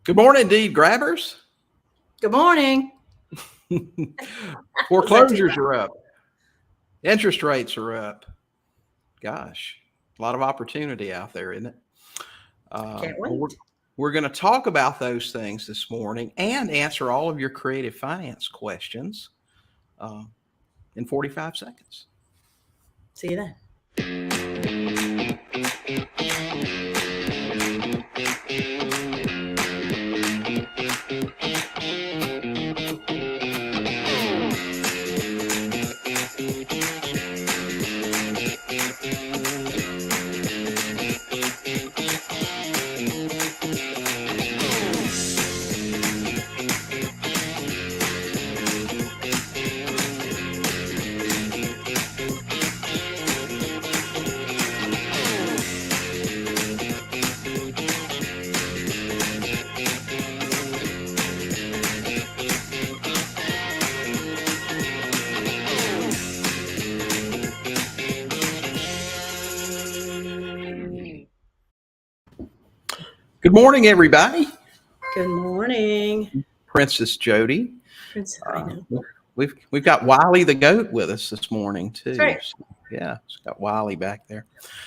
Good morning, Deed Grabbers. Good morning. Foreclosures are up. Interest rates are up. Gosh, a lot of opportunity out there, isn't it? Can't wait. We're going to talk about those things this morning and answer all of your creative finance questions in 45 seconds. See you then. Good morning, everybody. Good morning, Princess Jodi. I know. We've got Wiley the goat with us this morning too. That's right. So, yeah, it's got Wiley back there.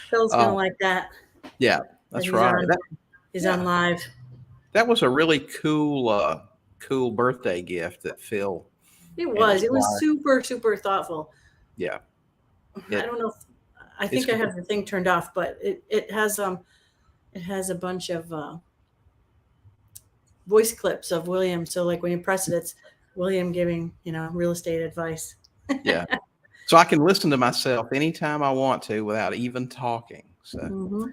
Phil's gonna like that. Yeah, that's right. He's on live. That was a really cool birthday gift that Phil. It was super, super thoughtful. Yeah. I don't know. I think I have the thing turned off, but it has a bunch of voice clips of William. So like when you press it, it's William giving real estate advice. Yeah. So I can listen to myself anytime I want to without even talking. So,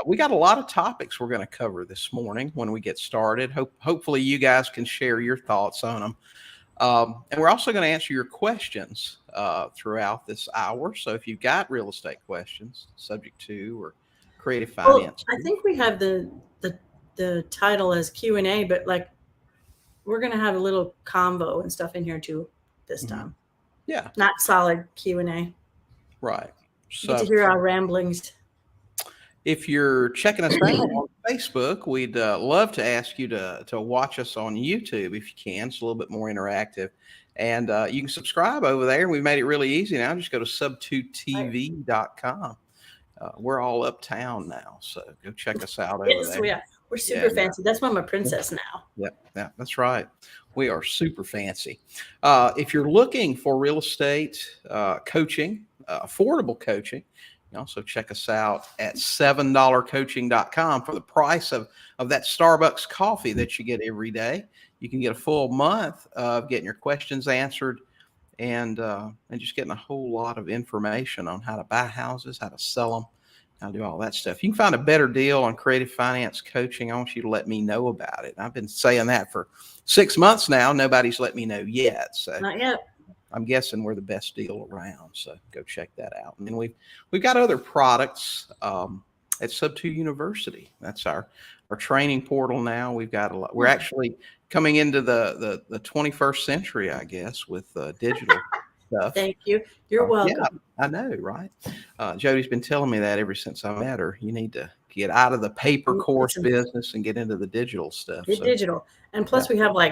we got a lot of topics we're going to cover this morning when we get started. Hopefully you guys can share your thoughts on them. And we're also going to answer your questions throughout this hour. So if you've got real estate questions, subject to or creative finance. Well, I think we have the title as Q&A, but like we're going to have a little convo and stuff in here too this time. Yeah. Not solid Q&A. Right. So, get to hear our ramblings. If you're checking us out on Facebook, we'd love to ask you to watch us on YouTube if you can. It's a little bit more interactive. And you can subscribe over there. We've made it really easy now. Just go to sub2tv.com. We're all uptown now, so go check us out over there. Yeah. We're super fancy. That's why I'm a princess now. Yeah, that's right. We are super fancy. If you're looking for real estate coaching, affordable coaching, you can also check us out at $7coaching.com for the price of that Starbucks coffee that you get every day. You can get a full month of getting your questions answered and just getting a whole lot of information on how to buy houses, how to sell them, how to do all that stuff. You can find a better deal on creative finance coaching. I want you to let me know about it. I've been saying that for 6 months now. Nobody's let me know yet. So not yet. I'm guessing we're the best deal around. So go check that out. And then we've got other products at Sub2 University. That's our training portal now. We've got a lot. We're actually coming into the 21st century, I guess, with digital stuff. Thank you. You're welcome. Yeah, I know, right? Jodi's been telling me that ever since I met her. You need to get out of the paper course business and get into the digital stuff. Digital. And plus we have 3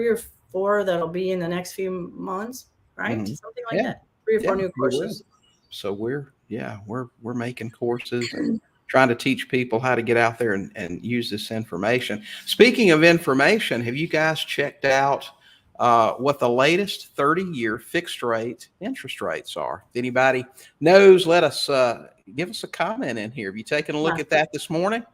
or 4 that'll be in the next few months, right? Mm-hmm. Something like that. 3 or 4 new courses. So we're making courses and trying to teach people how to get out there and use this information. Speaking of information, have you guys checked out what the latest 30-year fixed rate interest rates are? If anybody knows, let us give us a comment in here. Have you taken a look at that this morning?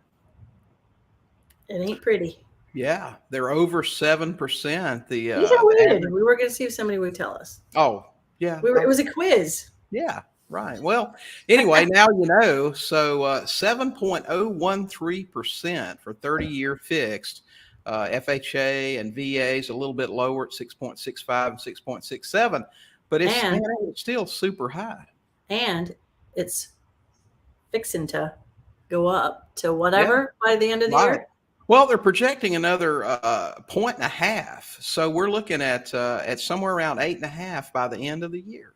It ain't pretty. Yeah, they're over 7%. These are weird. We were going to see if somebody would tell us. Oh, yeah. It was a quiz. Yeah, right. Well, anyway, now you know. So 7.013% for 30-year fixed. FHA and VA is a little bit lower at 6.65 and 6.67, but it's still super high. And it's fixing to go up to whatever by the end of the year. Well, they're projecting another 1.5, so we're looking at somewhere around 8.5 by the end of the year.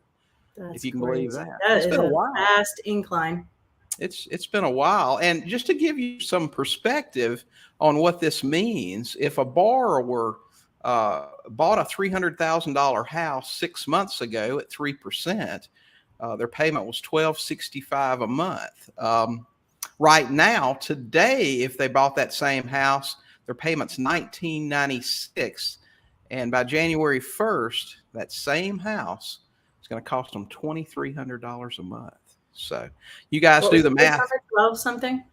That's if you can crazy. believe that. That is been a fast incline. It's been a while. And just to give you some perspective on what this means, if a borrower bought a $300,000 house 6 months ago at 3%, their payment was $1,265 a month. Right now, today, if they bought that same house, their payment's $1,996, and by January 1st, that same house is going to cost them $2,300 a month. So, you guys What do was the the first math. number? 12 something.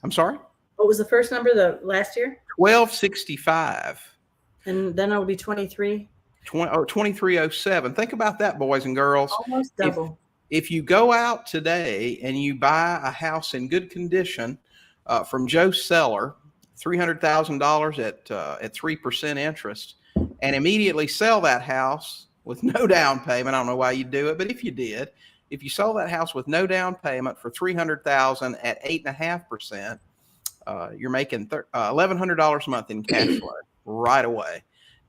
I'm sorry. What was the first number? The last year? 1265. And then it will be 23. 2307. Think about that, boys and girls. Almost double. If you go out today and you buy a house in good condition from Joe Seller, $300,000 at 3% interest, and immediately sell that house with no down payment, I don't know why you do it, but if you did, if you sold that house with no down payment for $300,000 at 8.5%, you're making $1,100 a month in cash flow right away,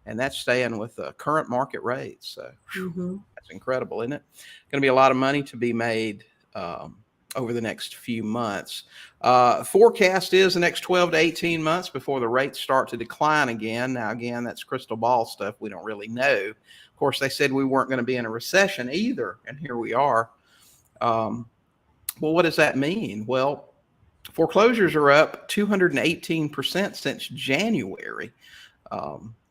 and that's staying with the current market rates. So that's incredible, isn't it? Going to be a lot of money to be made over the next few months. Forecast is the next 12 to 18 months before the rates start to decline again. Now, again, that's crystal ball stuff. We don't really know. Of course, they said we weren't going to be in a recession either, and here we are. Well, what does that mean? Well, foreclosures are up 218% since January,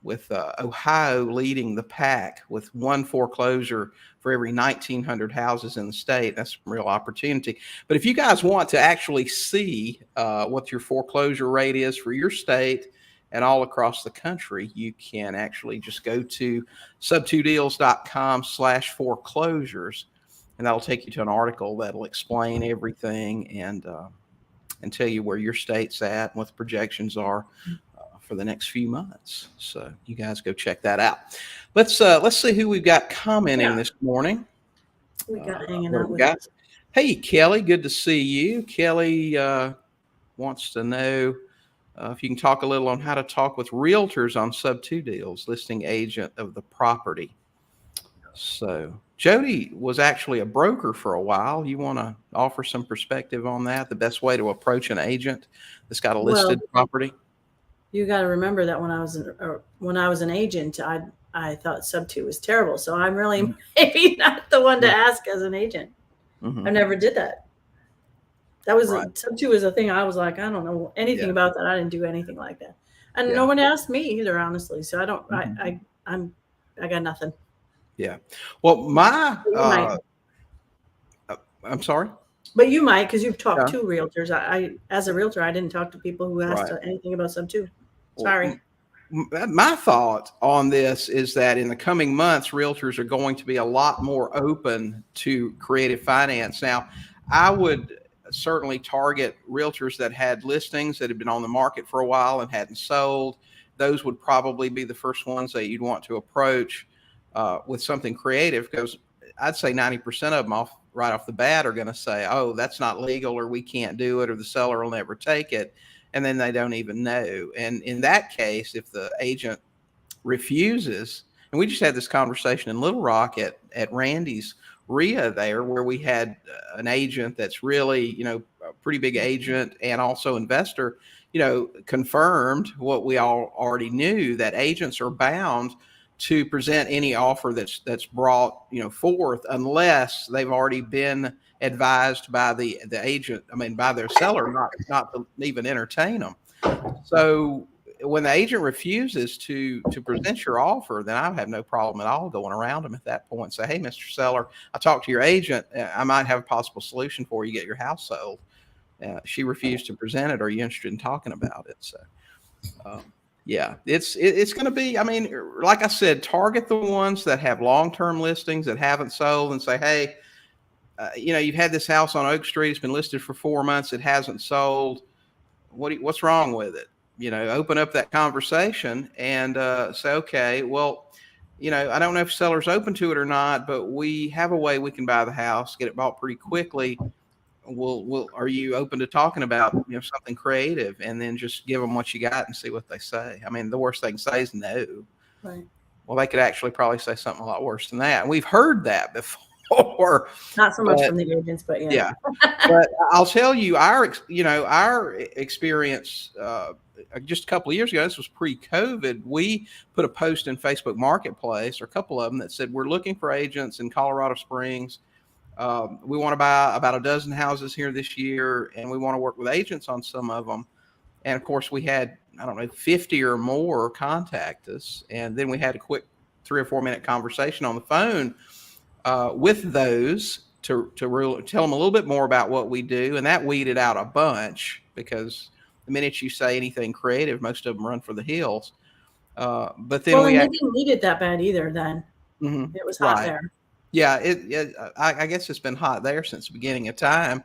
with Ohio leading the pack with one foreclosure for every 1,900 houses in the state. That's a real opportunity. But if you guys want to actually see what your foreclosure rate is for your state and all across the country, you can actually just go to sub2deals.com/foreclosures, and that'll take you to an article that'll explain everything and tell you where your state's at and what the projections are for the next few months. So you guys go check that out. Let's see who we've got commenting this morning. We got hanging out with us. Hey, Kelly, good to see you. Kelly wants to know if you can talk a little on how to talk with realtors on sub-2 deals, listing agent of the property. So Jodi was actually a broker for a while. You want to offer some perspective on that, the best way to approach an agent that's got a listed property? You got to remember that when I was an agent, I thought sub-2 was terrible. So I'm really maybe not the one to ask as an agent. I never did that. That was sub-2 is a thing. I was like, I don't know anything about that. I didn't do anything like that, and no one asked me either, honestly. So I don't. I got nothing. Yeah. Well, I'm sorry. But you might, because you've talked to realtors. I, as a realtor, I didn't talk to people who asked anything about sub-2. Sorry. My thought on this is that in the coming months, realtors are going to be a lot more open to creative finance. Now, I would certainly target realtors that had listings that had been on the market for a while and hadn't sold. Those would probably be the first ones that you'd want to approach with something creative, because I'd say 90% of them right off the bat are going to say, oh, that's not legal, or we can't do it, or the seller will never take it. And then they don't even know. And in that case, if the agent refuses, and we just had this conversation in Little Rock at Randy's RIA there, where we had an agent that's really, a pretty big agent and also investor, confirmed what we all already knew, that agents are bound to present any offer that's brought, forth, unless they've already been advised by the agent, by their seller, not to even entertain them. So when the agent refuses to present your offer, then I have no problem at all going around them at that point and say, hey, Mr. Seller, I talked to your agent. I might have a possible solution for you, get your house sold. She refused to present it. Are you interested in talking about it? So, yeah, it's going to be, like I said, target the ones that have long-term listings that haven't sold and say, hey, you've had this house on Oak Street. It's been listed for 4 months. It hasn't sold. What's wrong with it? Open up that conversation and say, okay, well, I don't know if seller's open to it or not, but we have a way we can buy the house, get it bought pretty quickly. Are you open to talking about something creative? And then just give them what you got and see what they say. The worst they can say is no. Right. Well, they could actually probably say something a lot worse than that. And we've heard that before. or, Not so much but from the agents, but yeah. yeah. But I'll tell you, our experience just a couple of years ago. This was pre-COVID. We put a post in Facebook Marketplace, or a couple of them, that said we're looking for agents in Colorado Springs. We want to buy about a dozen houses here this year, and we want to work with agents on some of them. And of course, we had, I don't know, 50 or more contact us, and then we had a quick 3 or 4 minute conversation on the phone with those to really tell them a little bit more about what we do. And that weeded out a bunch, because the minute you say anything creative, most of them run for the hills. But then and they didn't need it that bad either then. Mm-hmm. It was hot there. Yeah, I guess it's been hot there since the beginning of time.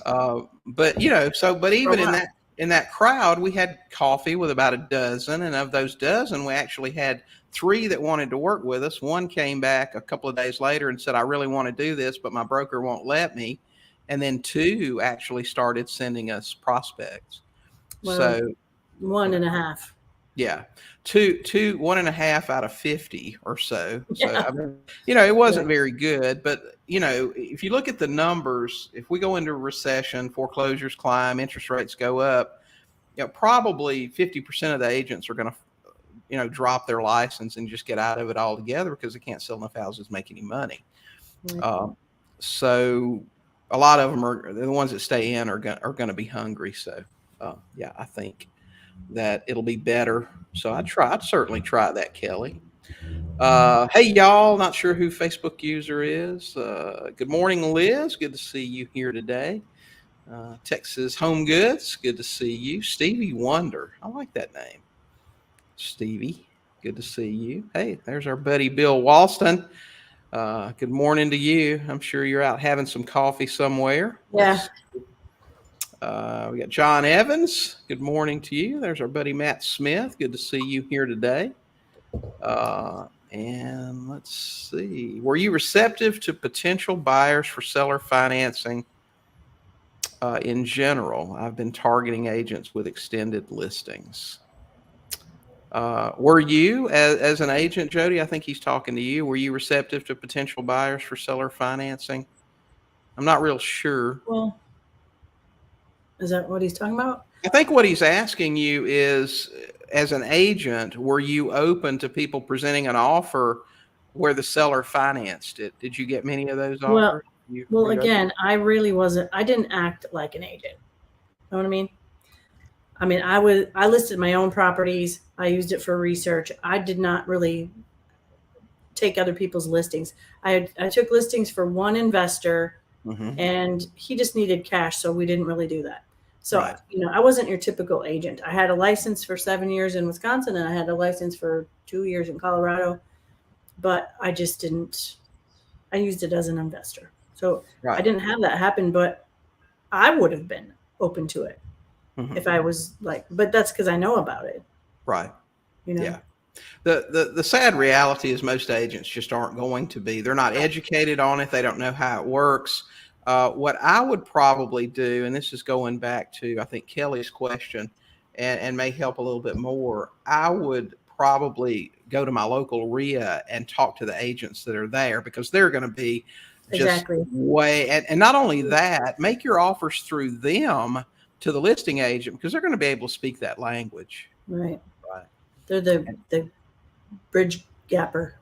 But even in that crowd, we had coffee with about a dozen, and of those dozen, we actually had 3 that wanted to work with us. One came back a couple of days later and said, "I really want to do this, but my broker won't let me." And then 2 actually started sending us prospects. Well, so 1.5. Yeah, 1.5 out of 50 or so. Yeah. So I mean, it wasn't very good, but if you look at the numbers, if we go into a recession, foreclosures climb, interest rates go up, probably 50% of the agents are going to, drop their license and just get out of it altogether, because they can't sell enough houses to make any money. Right. So a lot of them are the ones that stay in are going to be hungry. So I think that it'll be better. So I'd certainly try that, Kelly. Hey, y'all, not sure who Facebook user is. Good morning, Liz. Good to see you here today. Texas Home Goods, good to see you. Stevie Wonder, I like that name. Stevie, good to see you. Hey, there's our buddy Bill Walston. Good morning to you. I'm sure you're out having some coffee somewhere. Yeah. We got John Evans. Good morning to you. There's our buddy Matt Smith. Good to see you here today. And let's see. Were you receptive to potential buyers for seller financing in general? I've been targeting agents with extended listings. Were you, as an agent, Jodi, I think he's talking to you, were you receptive to potential buyers for seller financing? I'm not real sure. Well, is that what he's talking about? I think what he's asking you is, as an agent, were you open to people presenting an offer where the seller financed it? Did you get many of those offers? Well, again, I really wasn't. I didn't act like an agent. Know what I mean? I listed my own properties. I used it for research. I did not really take other people's listings. I took listings for one investor, and he just needed cash, so we didn't really do that. So, right. I wasn't your typical agent. I had a license for 7 years in Wisconsin, and I had a license for 2 years in Colorado, but I just didn't. I used it as an investor. So I didn't have that happen, but I would have been open to it if I was but that's because I know about it. Right. Yeah. The sad reality is most agents just aren't going to be. They're not educated on it. They don't know how it works. What I would probably do, and this is going back to, I think, Kelly's question, and may help a little bit more, I would probably go to my local RIA and talk to the agents that are there, because they're going to be just and not only that, make your offers through them to the listing agent, because they're going to be able to speak that language. Right. They're the bridge gapper.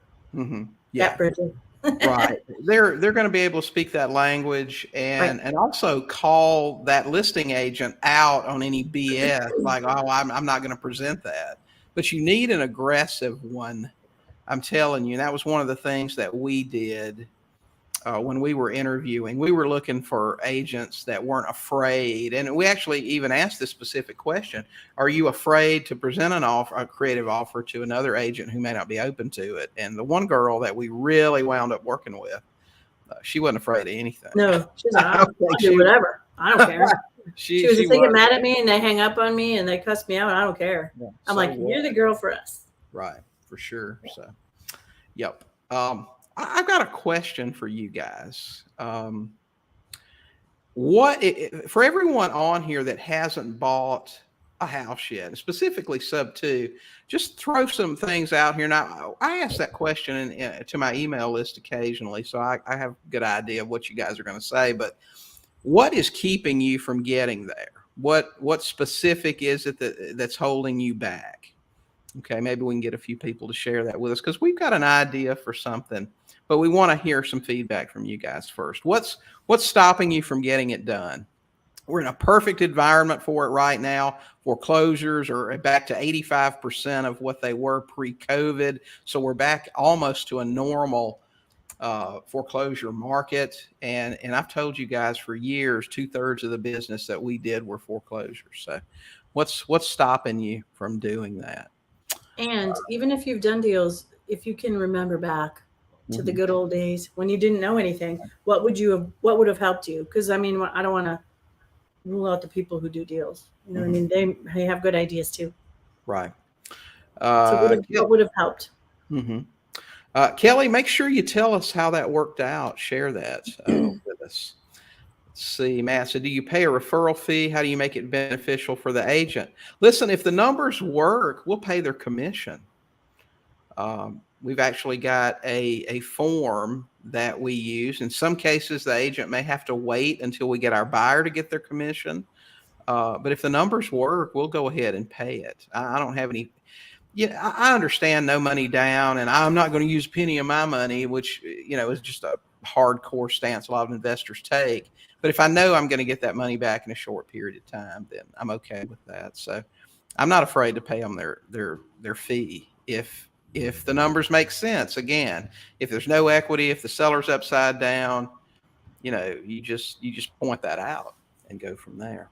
Gap bridger. Right. They're going to be able to speak that language and also call that listing agent out on any BS, like, oh, I'm not going to present that. But you need an aggressive one. I'm telling you, that was one of the things that we did when we were interviewing. We were looking for agents that weren't afraid. And we actually even asked this specific question: are you afraid to present a creative offer to another agent who may not be open to it? And the one girl that we really wound up working with, she wasn't afraid of anything. No, she's like, I'll do whatever. I don't care. She was, if they get mad at me and they hang up on me and they cuss me out, I don't care. Yeah, I'm like, you're the girl for us. Right, for sure. So, yep. I've got a question for you guys. For everyone on here that hasn't bought a house yet, and specifically sub 2, just throw some things out here. Now, I ask that question to my email list occasionally, so I have a good idea of what you guys are going to say. But what is keeping you from getting there? What specific is it that's holding you back? Okay, maybe we can get a few people to share that with us, because we've got an idea for something, but we want to hear some feedback from you guys first. What's stopping you from getting it done? We're in a perfect environment for it right now. Foreclosures are back to 85% of what they were pre-COVID. So we're back almost to a normal foreclosure market. And I've told you guys for years, 2/3 of the business that we did were foreclosures. So what's stopping you from doing that? And even if you've done deals, if you can remember back to the good old days when you didn't know anything, what would have helped you? Because I mean, I don't want to rule out the people who do deals. You know what I mean? They have good ideas too. Right. So what would have helped? Kelly, make sure you tell us how that worked out. Share that with us. Let's see, Matt. So do you pay a referral fee? How do you make it beneficial for the agent? Listen, if the numbers work, we'll pay their commission. We've actually got a form that we use. In some cases, the agent may have to wait until we get our buyer to get their commission. But if the numbers work, we'll go ahead and pay it. I don't have any. Yeah, I understand no money down, and I'm not going to use a penny of my money, which, is just a hardcore stance a lot of investors take. But if I know I'm going to get that money back in a short period of time, then I'm okay with that. So I'm not afraid to pay them their fee if the numbers make sense. Again, if there's no equity, if the seller's upside down, you just point that out and go from there.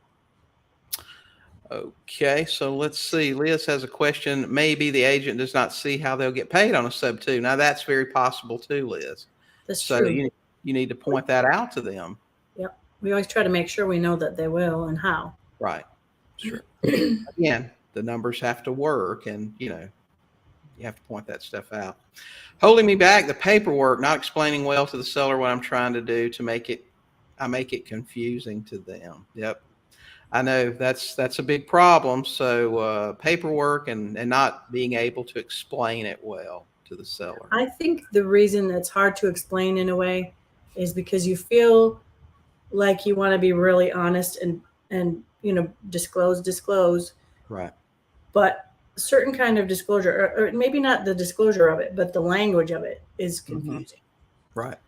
Okay, so let's see. Liz has a question. Maybe the agent does not see how they'll get paid on a sub 2. Now that's very possible too, Liz. That's so true. You need to point that out to them. Yep. We always try to make sure we know that they will and how. Right. Sure. Again, the numbers have to work, and you have to point that stuff out. Holding me back, the paperwork, not explaining well to the seller what I'm trying to do to make it confusing to them. Yep. I know that's a big problem. So paperwork and not being able to explain it well to the seller. I think the reason it's hard to explain in a way is because you feel like you want to be really honest and disclose. Right. But certain kind of disclosure, or maybe not the disclosure of it, but the language of it is confusing. Right.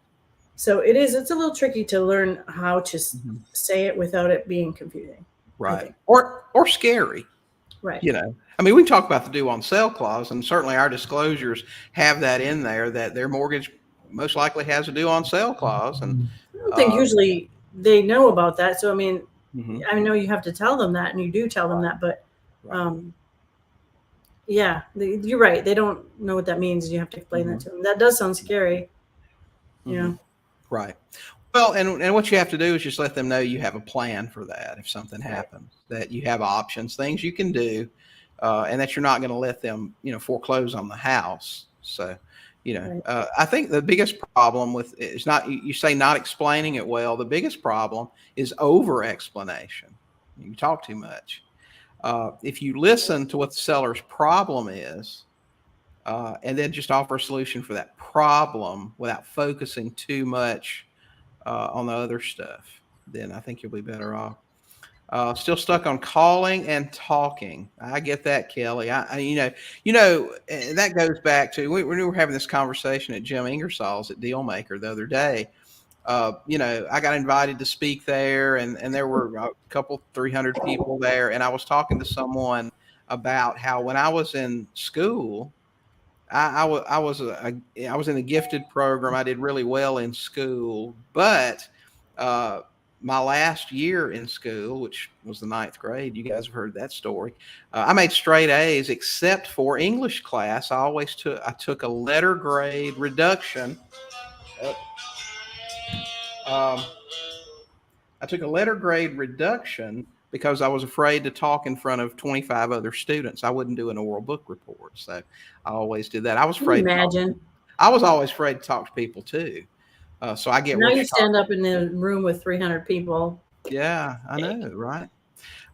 So it's a little tricky to learn how to say it without it being confusing. Right. Or scary. Right. I mean, we talk about the due on sale clause, and certainly our disclosures have that in there, that their mortgage most likely has a due on sale clause. And I don't think usually they know about that. So, I mean, I know you have to tell them that, and you do tell them that, but yeah, you're right. They don't know what that means. You have to explain that to them. That does sound scary. Right. Well, and what you have to do is just let them know you have a plan for that. If something happens, that you have options, things you can do, and that you're not going to let them, foreclose on the house. So, I think the biggest problem with it is not, you say not explaining it well. The biggest problem is over explanation. You talk too much. If you listen to what the seller's problem is, and then just offer a solution for that problem without focusing too much on the other stuff, then I think you'll be better off. Still stuck on calling and talking. I get that, Kelly. And that goes back to, we were having this conversation at Jim Ingersoll's at Dealmaker the other day. I got invited to speak there, and there were a couple, 300 people there. And I was talking to someone about how when I was in school, I was in the gifted program. I did really well in school, but my last year in school, which was the 9th grade, you guys have heard that story. I made straight A's except for English class. I took a letter grade reduction. I took a letter grade reduction because I was afraid to talk in front of 25 other students. I wouldn't do an oral book report. So I always did that. I was afraid. I was always afraid to talk to people too. So I get. Now you stand up in a room with 300 people. Yeah, I know, right?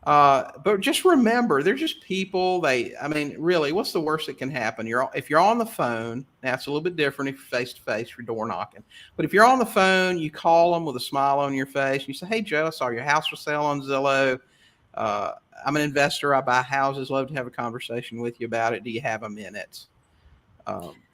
But just remember, they're just people. I mean, really, what's the worst that can happen? If you're on the phone, now it's a little bit different if you're face to face, you're door knocking. But if you're on the phone, you call them with a smile on your face. You say, "Hey, Joe, I saw your house for sale on Zillow. I'm an investor. I buy houses. Love to have a conversation with you about it. Do you have a minute?"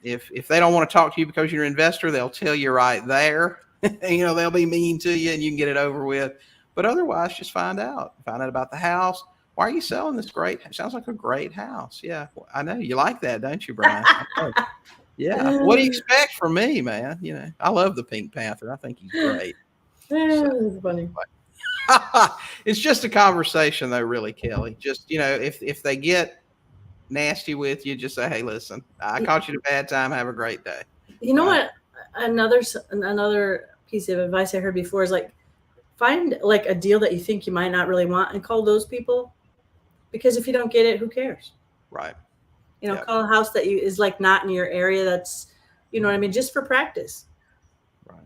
If they don't want to talk to you because you're an investor, they'll tell you right there. They'll be mean to you, and you can get it over with. But otherwise, just find out about the house. Why are you selling this great? It sounds like a great house. Yeah, I know you like that, don't you, Brian? Yeah. What do you expect from me, man? I love the Pink Panther. I think he's great. That's funny. It's just a conversation, though, really, Kelly. Just if they get nasty with you, just say, "Hey, listen, I caught you at a bad time. Have a great day." You know what? Another piece of advice I heard before is like, find like a deal that you think you might not really want and call those people, because if you don't get it, who cares? Right. Call a house that is like not in your area. That's, what I mean, just for practice. Right.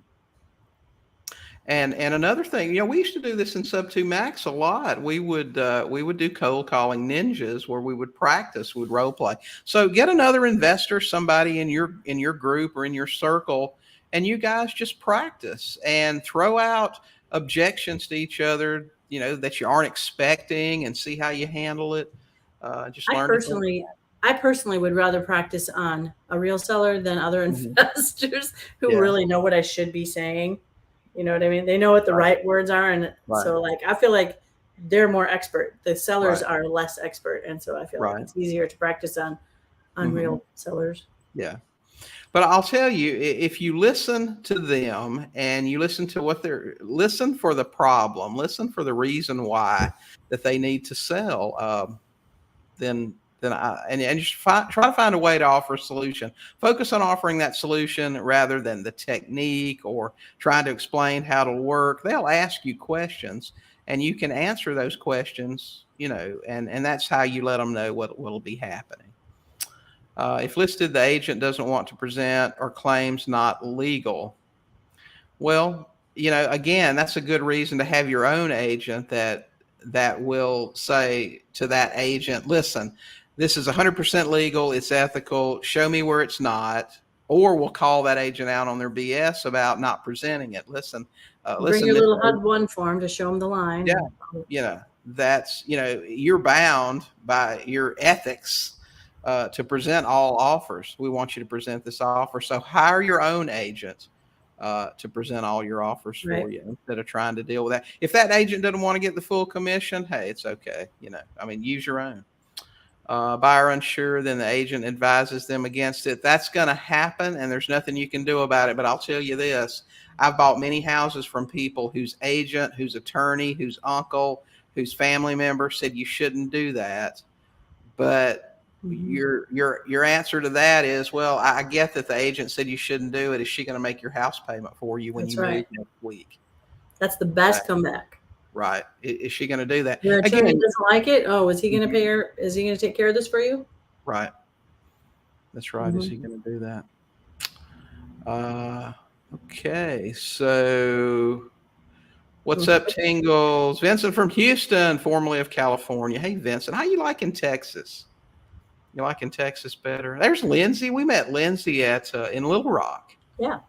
And another thing, we used to do this in Sub 2 Max a lot. We would do cold calling ninjas where we would practice, we'd role play. So get another investor, somebody in your group or in your circle, and you guys just practice and throw out objections to each other, that you aren't expecting, and see how you handle it. Just learn. I personally would rather practice on a real seller than other investors who really know what I should be saying. You know what I mean? They know what the right words are. And so like, I feel like they're more expert. The sellers are less expert. And so I feel like it's easier to practice on real sellers. Yeah. But I'll tell you, if you listen to them and you listen to listen for the problem, listen for the reason why that they need to sell, then just try to find a way to offer a solution. Focus on offering that solution rather than the technique or trying to explain how it'll work. They'll ask you questions, and you can answer those questions, and that's how you let them know what will be happening. If listed, the agent doesn't want to present or claims not legal. Well, again, that's a good reason to have your own agent that will say to that agent, "Listen, this is 100% legal. It's ethical. Show me where it's not." Or we'll call that agent out on their BS about not presenting it. Listen, bring your little HUD-1 form to show them the line. Yeah. That's, you're bound by your ethics to present all offers. We want you to present this offer. So hire your own agent to present all your offers for you instead of trying to deal with that. If that agent doesn't want to get the full commission, hey, it's okay. Use your own. Buyer unsure, then the agent advises them against it. That's going to happen, and there's nothing you can do about it. But I'll tell you this. I've bought many houses from people whose agent, whose attorney, whose uncle, whose family member said you shouldn't do that. But your answer to that is, well, I get that the agent said you shouldn't do it. Is she going to make your house payment for you when you move next week? That's the best comeback. Right. Is she going to do that? Your attorney doesn't like it. Oh, is he going to pay her? Is he going to take care of this for you? Right. That's right. Is he going to do that? Okay. So what's up, Tingles? Vincent from Houston, formerly of California. Hey, Vincent, how you liking Texas? You liking Texas better? There's Lindsay. We met Lindsay in Little Rock. Yeah.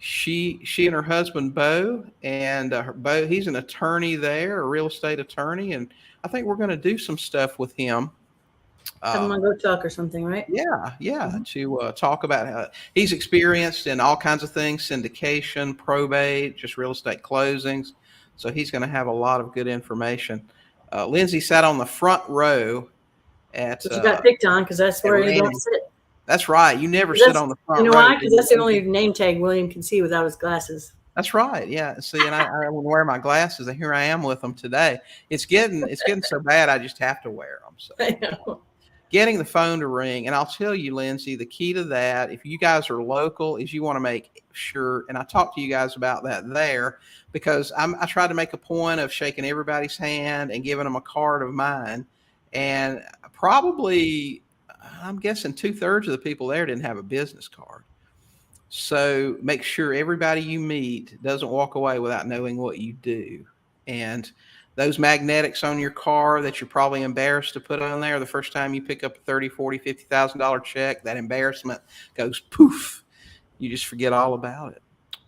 She and her husband Bo, and Bo, he's an attorney there, a real estate attorney, and I think we're going to do some stuff with him. Have him on Go Talk or something, right? Yeah, to talk about how he's experienced in all kinds of things: syndication, probate, just real estate closings. So he's going to have a lot of good information. Lindsay sat on the front row at. But you got picked on because that's where you don't sit. That's right. You never sit on the front row. You know why? Because that's the only name tag William can see without his glasses. That's right. Yeah. See, and I would wear my glasses, and here I am with them today. It's getting so bad I just have to wear them. So I know. Getting the phone to ring, and I'll tell you, Lindsay, the key to that, if you guys are local, is you want to make sure, and I talked to you guys about that there, because I tried to make a point of shaking everybody's hand and giving them a card of mine, and probably, I'm guessing 2/3 of the people there didn't have a business card. So make sure everybody you meet doesn't walk away without knowing what you do. And those magnetics on your car that you're probably embarrassed to put on there the first time you pick up a $30, $40, $50,000 check, that embarrassment goes poof. You just forget all about it.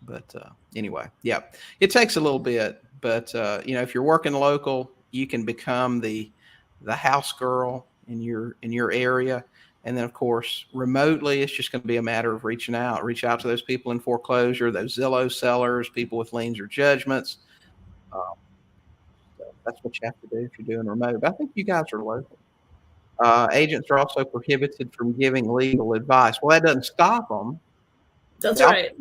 But anyway, yeah, it takes a little bit. But, if you're working local, you can become the house girl in your area. And then, of course, remotely, it's just going to be a matter of reach out to those people in foreclosure, those Zillow sellers, people with liens or judgments. So that's what you have to do if you're doing remote. But I think you guys are local. Agents are also prohibited from giving legal advice. Well, that doesn't stop them. That's right.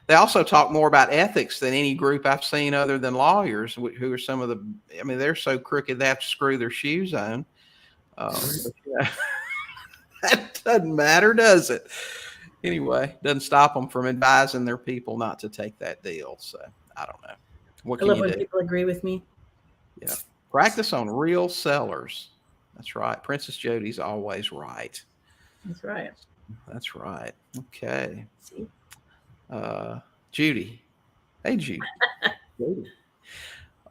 They also talk more about ethics than any group I've seen other than lawyers, who are some of the, they're so crooked they have to screw their shoes on. But, that doesn't matter, does it? Anyway, doesn't stop them from advising their people not to take that deal. So I don't know. What can I love you when do? people agree with me. Yeah. Practice on real sellers. That's right. Princess Jodi's always right. That's right. That's right. Okay. See? Judy. Hey, Judy. Judy.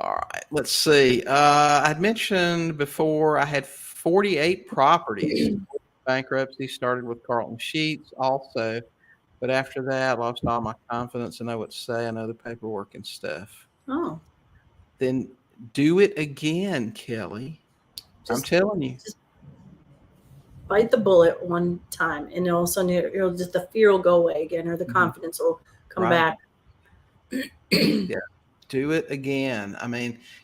All right. Let's see. I'd mentioned before I had 48 properties. Bankruptcy started with Carlton Sheets also. But after that, I lost all my confidence and know what to say. I know the paperwork and stuff. Oh. Then do it again, Kelly. I'm telling you. Just bite the bullet one time, and all of a sudden the fear will go away again, or the confidence will come back. Yeah. Do it again.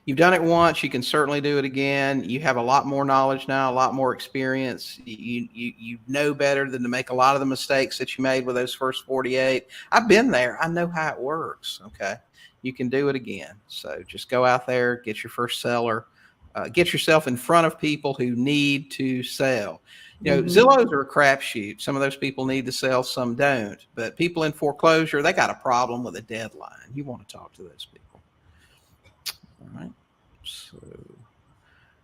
You've done it once. You can certainly do it again. You have a lot more knowledge now, a lot more experience. You know better than to make a lot of the mistakes that you made with those first 48. I've been there. I know how it works. Okay. You can do it again. So just go out there, get your first seller, get yourself in front of people who need to sell. Zillows are a crapshoot. Some of those people need to sell, some don't. But people in foreclosure, they got a problem with a deadline. You want to talk to those people. All right. So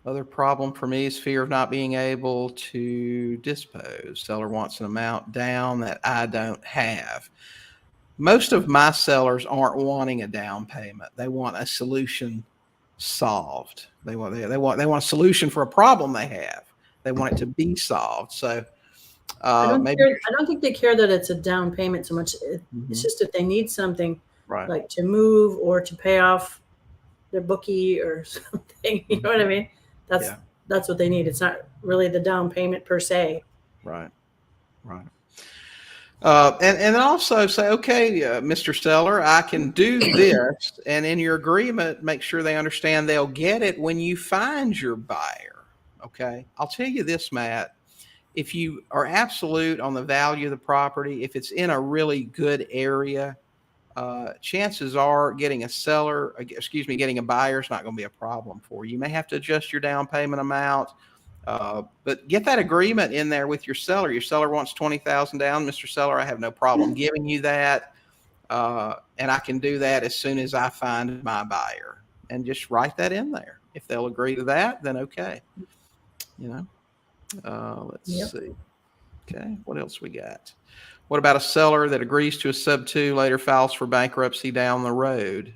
other problem for me is fear of not being able to dispose. Seller wants an amount down that I don't have. Most of my sellers aren't wanting a down payment. They want a solution solved. They want a solution for a problem they have. They want it to be solved. So I don't think they care that it's a down payment so much. It's just if they need something, right, like to move or to pay off their bookie or something. You know what I mean? That's what they need. It's not really the down payment per se. Right. And also say, okay, Mr. Seller, I can do this. And in your agreement, make sure they understand they'll get it when you find your buyer. Okay. I'll tell you this, Matt, if you are absolute on the value of the property, if it's in a really good area, chances are getting a buyer is not going to be a problem for you. You may have to adjust your down payment amount. But get that agreement in there with your seller. Your seller wants $20,000 down. Mr. Seller, I have no problem giving you that. And I can do that as soon as I find my buyer. And just write that in there. If they'll agree to that, then okay. Let's see. Okay, what else we got? What about a seller that agrees to a sub-2, later files for bankruptcy down the road?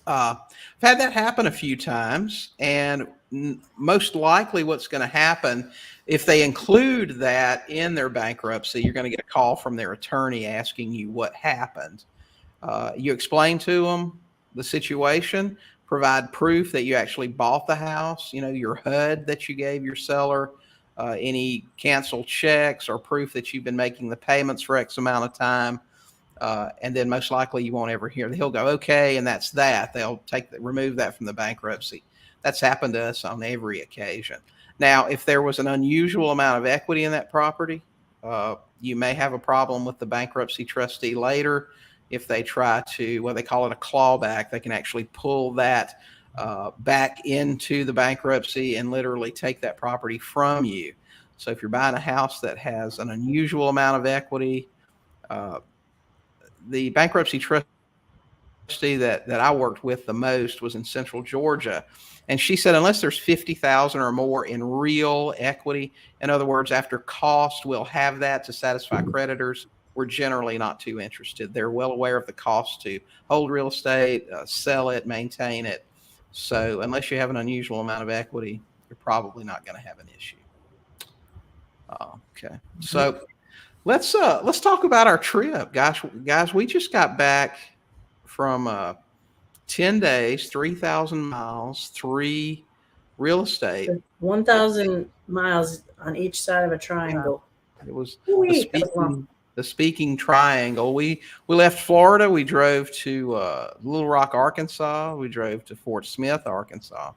I've had that happen a few times, and most likely what's going to happen, if they include that in their bankruptcy, you're going to get a call from their attorney asking you what happened. You explain to them the situation, provide proof that you actually bought the house, your HUD that you gave your seller, any canceled checks or proof that you've been making the payments for X amount of time. And then most likely you won't ever hear. He'll go, okay, and that's that. They'll remove that from the bankruptcy. That's happened to us on every occasion. Now, if there was an unusual amount of equity in that property, you may have a problem with the bankruptcy trustee later. If they try to, they call it a clawback, they can actually pull that back into the bankruptcy and literally take that property from you. So if you're buying a house that has an unusual amount of equity, the bankruptcy trustee that I worked with the most was in Central Georgia. And she said, unless there's 50,000 or more in real equity, in other words, after cost, we'll have that to satisfy creditors. We're generally not too interested. They're well aware of the cost to hold real estate, sell it, maintain it. So unless you have an unusual amount of equity, you're probably not going to have an issue. Okay. So let's talk about our trip. Guys, we just got back from 10 days, 3,000 miles, 3 real estate. 1,000 miles on each side of a triangle. It was Ooh, the speaking triangle. We left Florida. We drove to Little Rock, Arkansas. We drove to Fort Smith, Arkansas,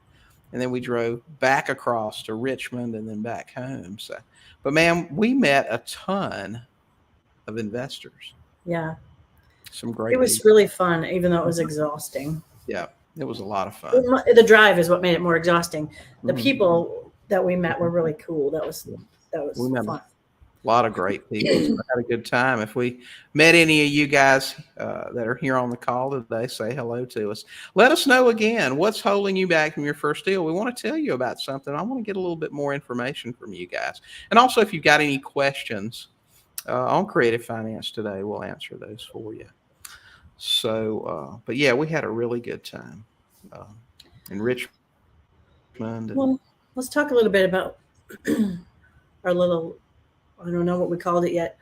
and then we drove back across to Richmond and then back home. So, but man, we met a ton of investors. Yeah, some great. It was people. really fun, even though it was exhausting. Yeah, it was a lot of fun. The drive is what made it more exhausting. The people that we met were really cool. That was fun. A lot of great people. So I had a good time. If we met any of you guys that are here on the call today, say hello to us. Let us know again what's holding you back from your first deal. We want to tell you about something. I want to get a little bit more information from you guys. And also, if you've got any questions on creative finance today, we'll answer those for you. So, but yeah, we had a really good time in Richmond. Well, let's talk a little bit about our little, I don't know what we called it yet.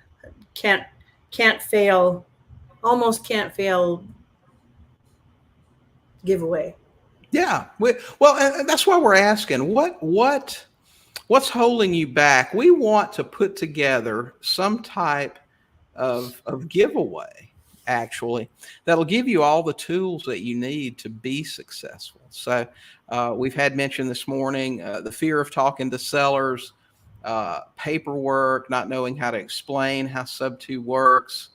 Almost can't fail giveaway. Yeah. And that's why we're asking what's holding you back? We want to put together some type of giveaway, actually, that'll give you all the tools that you need to be successful. So we've had mentioned this morning the fear of talking to sellers, paperwork, not knowing how to explain how Sub-2 works,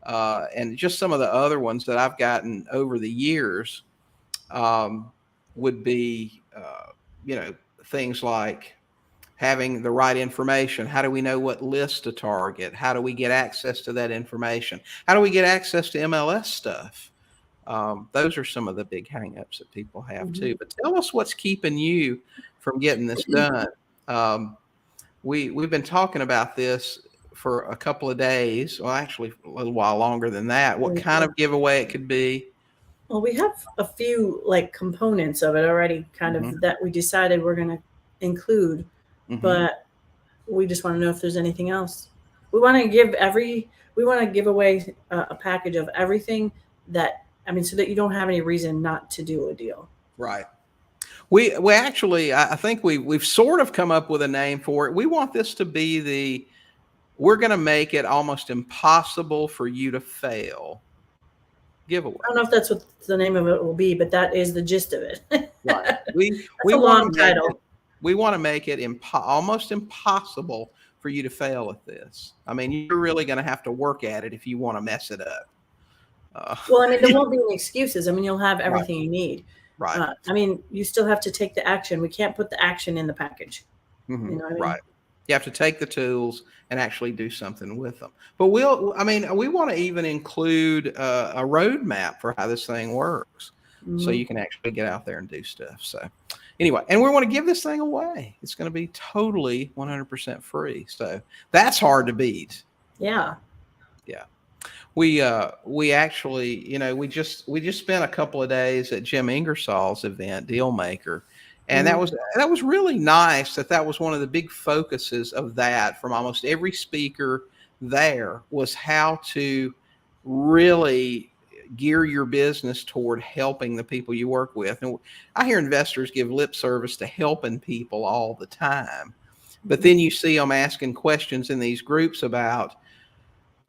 and just some of the other ones that I've gotten over the years would be, things like having the right information. How do we know what list to target? How do we get access to that information? How do we get access to MLS stuff? Those are some of the big hangups that people have too. But tell us what's keeping you from getting this done. We've been talking about this for a couple of days. Well, actually a little while longer than that. What kind of giveaway it could be? Well, we have a few components of it already kind of that we decided we're going to include, but we just want to know if there's anything else. We want to give away a package of everything so that you don't have any reason not to do a deal. Right. We actually, I think we've sort of come up with a name for it. We want this to be we're going to make it almost impossible for you to fail giveaway. I don't know if that's what the name of it will be, but that is the gist of it. Right. We want title. We want to make it almost impossible for you to fail at this. I mean, you're really going to have to work at it if you want to mess it up. Well, there won't be any excuses. You'll have everything you need. Right. You still have to take the action. We can't put the action in the package. You know what I mean? Right. You have to take the tools and actually do something with them. But we want to even include a roadmap for how this thing works, so you can actually get out there and do stuff. So anyway, and we want to give this thing away. It's going to be totally 100% free. So that's hard to beat. Yeah. Yeah. We actually, we just spent a couple of days at Jim Ingersoll's event, Dealmaker. And that was really nice. That was one of the big focuses of that from almost every speaker there, was how to really gear your business toward helping the people you work with. And I hear investors give lip service to helping people all the time, but then you see them asking questions in these groups about,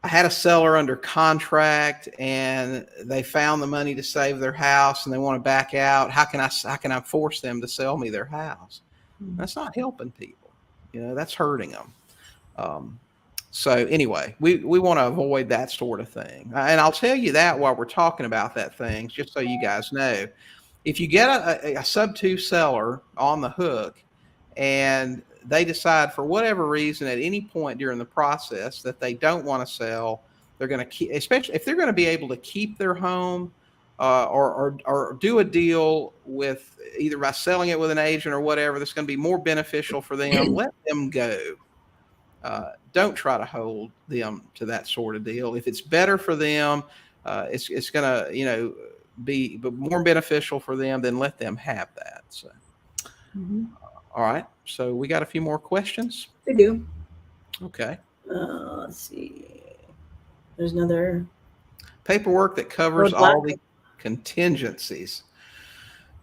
I had a seller under contract and they found the money to save their house and they want to back out. How can I force them to sell me their house? That's not helping people. That's hurting them. So anyway, we want to avoid that sort of thing. And I'll tell you that while we're talking about that thing, just so you guys know, if you get a Sub-2 seller on the hook and they decide for whatever reason at any point during the process that they don't want to sell, they're going to keep, especially if they're going to be able to keep their home or do a deal with either by selling it with an agent or whatever that's going to be more beneficial for them, let them go. Don't try to hold them to that sort of deal. If it's better for them, it's going to, be more beneficial for them, then let them have that. So, all right. So we got a few more questions. We do. Okay. Let's see. There's another paperwork that covers roadblock. all the contingencies.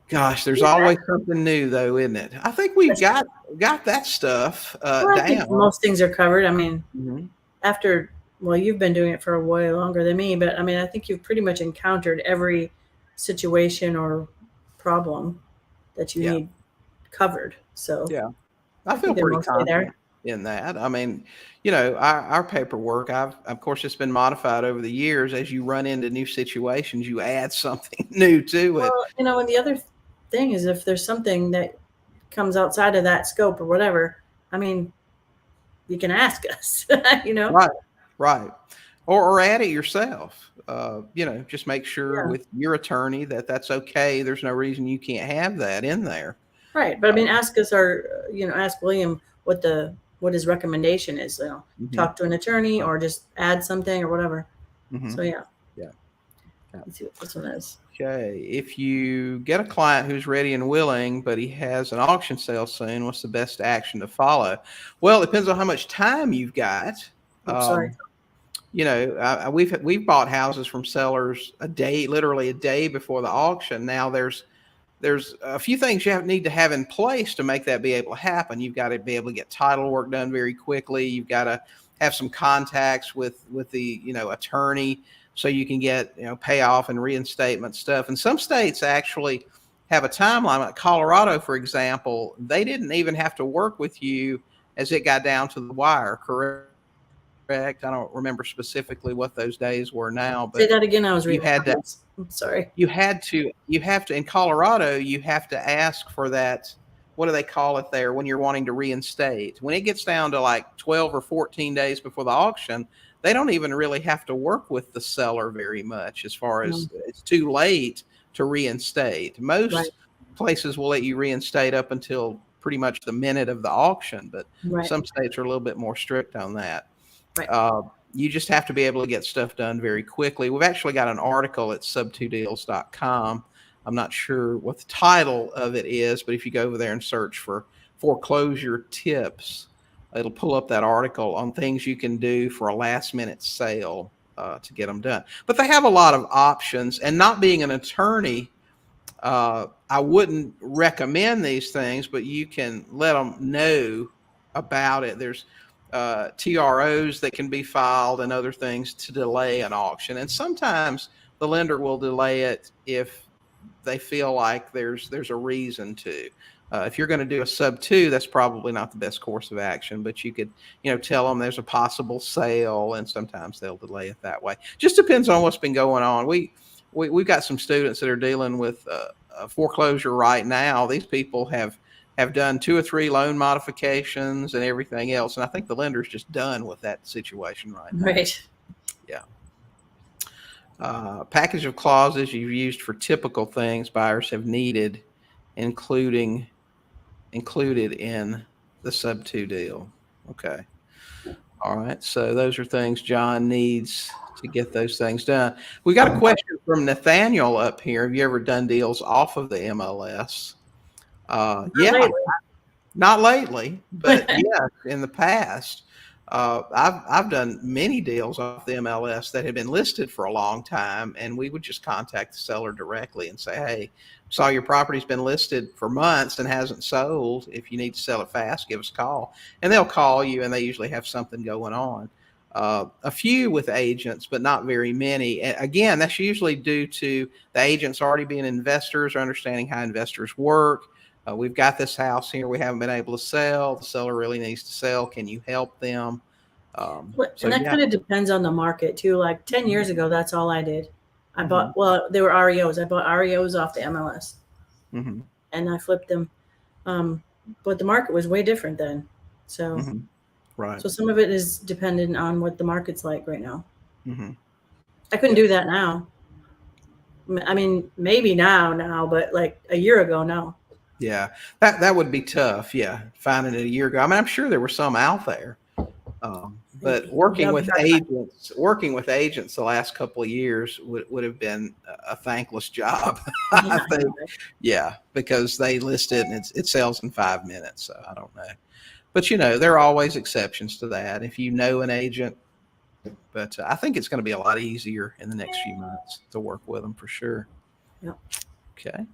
Gosh, there's always something new, though, isn't it? I think we've got that stuff Well, I think down. most things are covered. I mean, Mhm. after, well, you've been doing it for a way longer than me, but I mean, I think you've pretty much encountered every situation or problem that you need covered. So Yeah, I feel think they're pretty mostly there. confident in that. I mean, you know, our paperwork, of course, it's been modified over the years. As you run into new situations, you add something new to it. Well, you know, and the other thing is if there's something that comes outside of that scope or whatever, I mean, you can ask us, you know? Right. Or add it yourself. You know, just make sure with your attorney that that's okay. There's no reason you can't have that in there. Right. But I mean, ask us ask William what his recommendation is. You know, talk to an attorney or just add something or whatever. So yeah. Let's see what this one is. Okay. If you get a client who's ready and willing, but he has an auction sale soon, what's the best action to follow? Well, it depends on how much time you've got. Sorry. You know, we've bought houses from sellers literally a day before the auction. Now there's a few things you need to have in place to make that be able to happen. You've got to be able to get title work done very quickly. You've got to have some contacts with the attorney so you can get payoff and reinstatement stuff. And some states actually have a timeline. Like Colorado, for example, they didn't even have to work with you as it got down to the wire. Correct. I don't remember specifically what those days were now, but say that again. I was reading. You had to. I'm sorry. You have to in Colorado. You have to ask for that. What do they call it there when you're wanting to reinstate? When it gets down to like 12 or 14 days before the auction, they don't even really have to work with the seller very much as far as it's too late to reinstate. Most places will let you reinstate up until pretty much the minute of the auction, but some states are a little bit more strict on that. You just have to be able to get stuff done very quickly. We've actually got an article at sub2deals.com. I'm not sure what the title of it is, but if you go over there and search for foreclosure tips, it'll pull up that article on things you can do for a last minute sale to get them done. But they have a lot of options, and not being an attorney, I wouldn't recommend these things, but you can let them know about it. There's TROs that can be filed and other things to delay an auction. And sometimes the lender will delay it if they feel like there's a reason to. If you're going to do a sub-2, that's probably not the best course of action, but you could, tell them there's a possible sale, and sometimes they'll delay it that way. Just depends on what's been going on. We've got some students that are dealing with a foreclosure right now. These people have done 2 or 3 loan modifications and everything else. And I think the lender's just done with that situation right now. Right. Yeah. Package of clauses you've used for typical things buyers have needed, included in the sub-2 deal. Okay. All right. So those are things John needs to get those things done. We got a question from Nathaniel up here. Have you ever done deals off of the MLS? Not lately, but yes, in the past. I've done many deals off the MLS that had been listed for a long time, and we would just contact the seller directly and say, "Hey, saw your property's been listed for months and hasn't sold. If you need to sell it fast, give us a call." And they'll call you, and they usually have something going on. A few with agents, but not very many. And again, that's usually due to the agents already being investors or understanding how investors work. We've got this house here we haven't been able to sell. The seller really needs to sell. Can you help them? And that kind of depends on the market too. Like 10 years ago, that's all I did. I bought, they were REOs. I bought REOs off the MLS and I flipped them. But the market was way different then. So, so some of it is dependent on what the market's like right now. I couldn't do that now. I mean, maybe now, but like a year ago, no. Yeah, that would be tough. Yeah, finding it a year ago. I mean, I'm sure there were some out there, But working with agents the last couple of years would have been a thankless job. I think. Yeah, because they list it and it sells in 5 minutes. So I don't know. But there are always exceptions to that if you know an agent. But I think it's going to be a lot easier in the next few months to work with them for sure. Yep. Okay.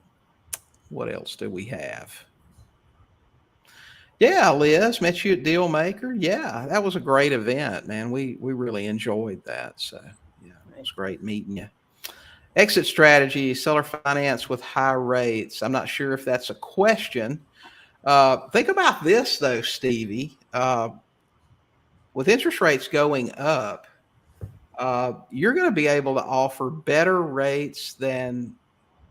What else do we have? Yeah, Liz, met you at Deal Maker. Yeah, that was a great event, man. We really enjoyed that. So yeah, it was great meeting you. Exit strategy, seller finance with high rates. I'm not sure if that's a question. Think about this though, Stevie. With interest rates going up, you're going to be able to offer better rates than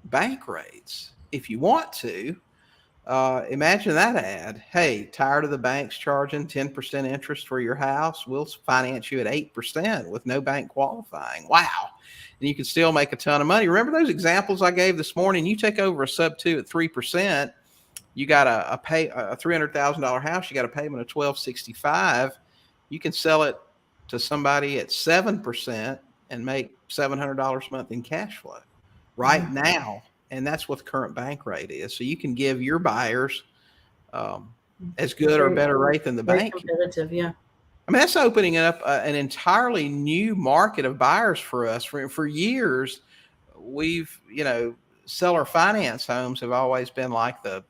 bank rates if you want to. Imagine that ad. Hey, tired of the banks charging 10% interest for your house? We'll finance you at 8% with no bank qualifying. Wow. And you can still make a ton of money. Remember those examples I gave this morning? You take over a sub 2 at 3%. You got a $300,000 house. You got a payment of $1,265. You can sell it to somebody at 7% and make $700 a month in cash flow right now. And that's what the current bank rate is. So you can give your buyers as good or better rate than the bank. Competitive, yeah. I mean, that's opening up an entirely new market of buyers for us. For years, we've, seller finance homes have always been like the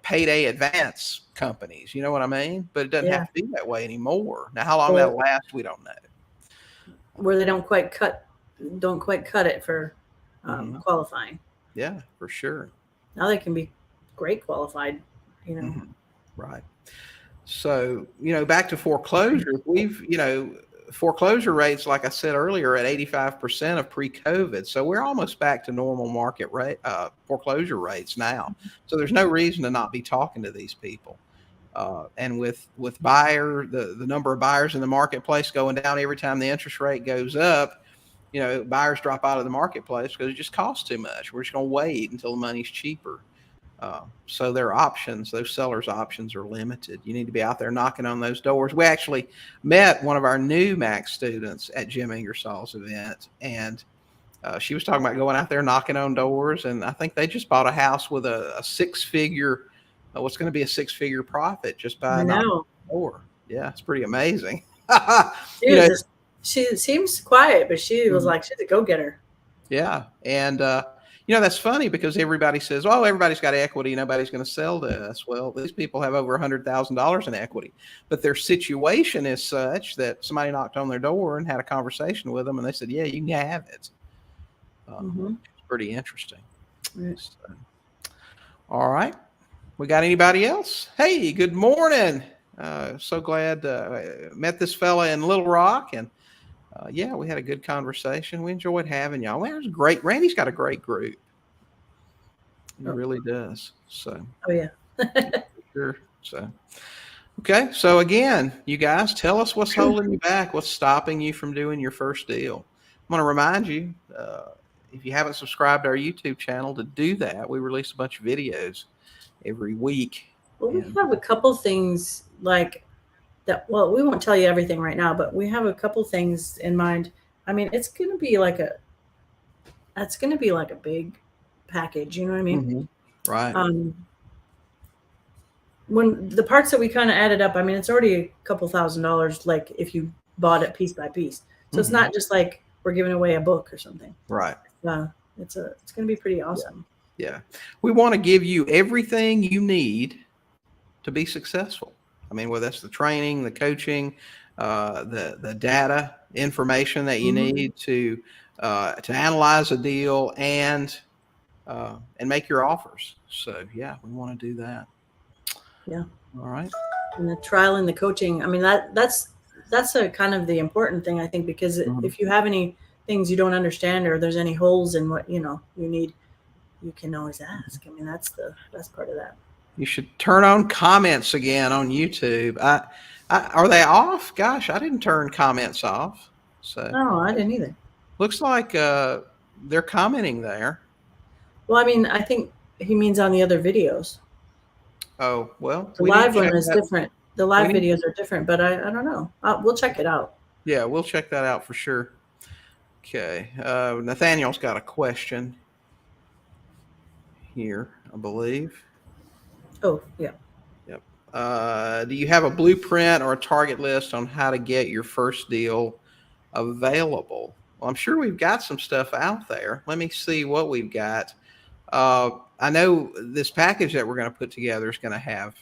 payday advance companies. You know what I mean? But it doesn't have to be that way anymore. Now, how long that'll last, we don't know. Where they don't quite cut it for qualifying. Yeah, for sure. Now they can be great qualified, Right. So, back to foreclosure, foreclosure rates, like I said earlier, at 85% of pre-COVID. So we're almost back to normal market rate, foreclosure rates now. So there's no reason to not be talking to these people. And with the number of buyers in the marketplace going down every time the interest rate goes up, buyers drop out of the marketplace because it just costs too much. We're just going to wait until the money's cheaper. So their options, those sellers' options are limited. You need to be out there knocking on those doors. We actually met one of our new Max students at Jim Ingersoll's event, and she was talking about going out there knocking on doors. And I think they just bought a house with a six-figure, what's going to be a six-figure profit just by knocking on the door. Yeah, it's pretty amazing. She seems quiet, but she was like, she's a go-getter. Yeah. And, that's funny because everybody says, oh, everybody's got equity. Nobody's going to sell to us. Well, these people have over $100,000 in equity, but their situation is such that somebody knocked on their door and had a conversation with them. And they said, yeah, you can have it. It's pretty interesting. Right. So, all right. We got anybody else? Hey, good morning. So glad met this fella in Little Rock, and we had a good conversation. We enjoyed having y'all. Well, it was great. Randy's got a great group. He really does. So. Oh yeah. Sure. So. Okay. So again, you guys, tell us what's holding you back. What's stopping you from doing your first deal? I'm going to remind you, if you haven't subscribed to our YouTube channel, to do that. We release a bunch of videos every week. Well, we have a couple things like that. Well, we won't tell you everything right now, but we have a couple things in mind. I mean, it's going to be like a big package. You know what I mean? Right. When the parts that we kind of added up, I mean, it's already a couple $1,000s, like if you bought it piece by piece. So it's not just like we're giving away a book or something. Right. It's going to be pretty awesome. Yeah. We want to give you everything you need to be successful. I mean, whether that's the training, the coaching, the data, information that you need to analyze a deal and make your offers. So yeah, we want to do that. Yeah. All right. And the trial and the coaching. I mean, that's a kind of the important thing, I think, because if you have any things you don't understand or there's any holes in what you need, you can always ask. I mean, that's the best part of that. You should turn on comments again on YouTube. Are they off? Gosh, I didn't turn comments off. So no, I didn't either. Looks like they're commenting there. Well, I mean, I think he means on the other videos. Oh, well. The live one is different. The live videos are different, but I don't know. We'll check it out. Yeah, we'll check that out for sure. Okay. Nathaniel's got a question here, I believe. Oh, yeah. Yep. Do you have a blueprint or a target list on how to get your first deal available? Well, I'm sure we've got some stuff out there. Let me see what we've got. I know this package that we're going to put together is going to have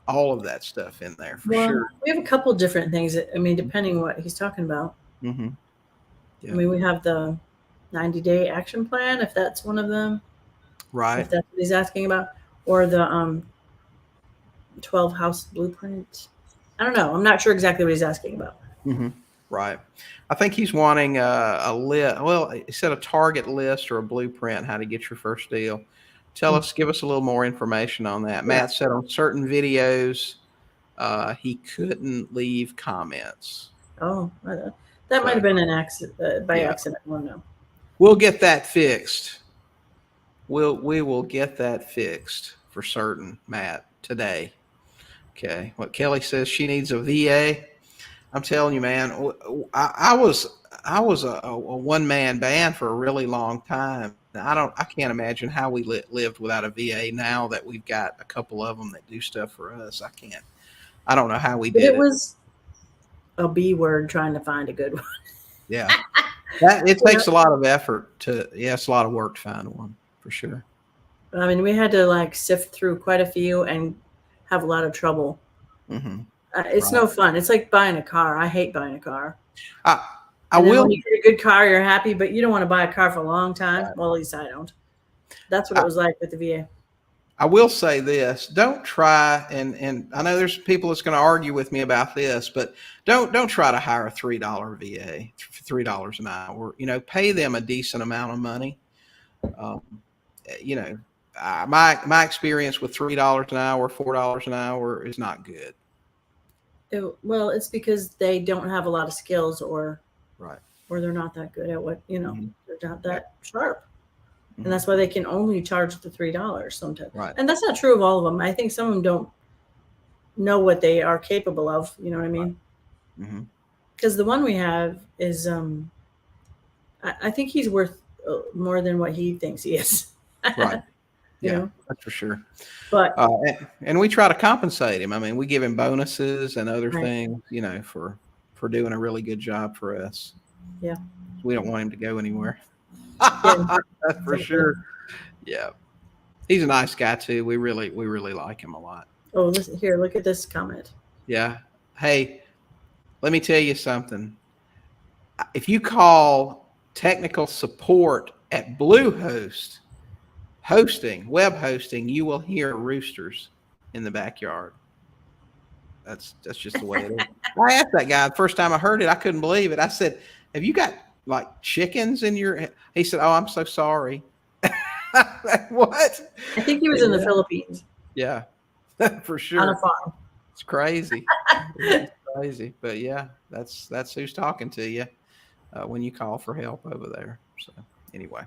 all of that stuff in there for sure. We have a couple different things. I mean, depending what he's talking about. Mm-hmm. Yeah. I mean, we have the 90-day action plan, if that's one of them. Right. If that's what he's asking about, or the 12 house blueprint. I don't know. I'm not sure exactly what he's asking about. Mm-hmm. Right. I think he's wanting a list. Well, he said a target list or a blueprint, how to get your first deal. Give us a little more information on that. Yeah. Matt said on certain videos, he couldn't leave comments. Oh, that might have been an accident, by accident. I don't know. We'll get that fixed. We will get that fixed for certain, Matt, today. Okay. What Kelly says, she needs a VA. I'm telling you, man, I was a one-man band for a really long time. I can't imagine how we lived without a VA now that we've got a couple of them that do stuff for us. I don't know how we did it. It was a B word trying to find a good one. Yeah. It takes a lot of effort it's a lot of work to find one for sure. I mean, we had to sift through quite a few and have a lot of trouble. Mm-hmm. It's no fun. It's like buying a car. I hate buying a car. When you get a good car, you're happy, but you don't want to buy a car for a long time. Right. Well, at least I don't. That's what it was like with the VA. I will say this: don't try, and I know there's people that's going to argue with me about this, but don't try to hire a $3 VA for $3 an hour. Pay them a decent amount of money. My experience with $3 an hour, $4 an hour is not good. Well, it's because they don't have a lot of skills, or they're not that good at what Mm-hmm. They're not that sharp, mm-hmm. and that's why they can only charge the $3 sometimes. Right. And that's not true of all of them. I think some of them don't know what they are capable of. You know what I mean? Because mm-hmm. the one we have is, I think he's worth more than what he thinks he is. Right. Yeah, that's for sure. But and we try to compensate him. I mean, we give him bonuses and other things, for doing a really good job for us. Yeah. We don't want him to go anywhere. That's for sure. Yeah. He's a nice guy too. We really like him a lot. Oh, listen here, look at this comment. Yeah. Hey, let me tell you something. If you call technical support at Bluehost web hosting, you will hear roosters in the backyard. That's just the way it is. I asked that guy the first time I heard it, I couldn't believe it. I said, "Have you got chickens in your?" He said, "Oh, I'm so sorry." What? I think he was in the Philippines. Yeah, for sure. On a farm. It's crazy. It's crazy, but yeah, that's who's talking to you when you call for help over there. So anyway.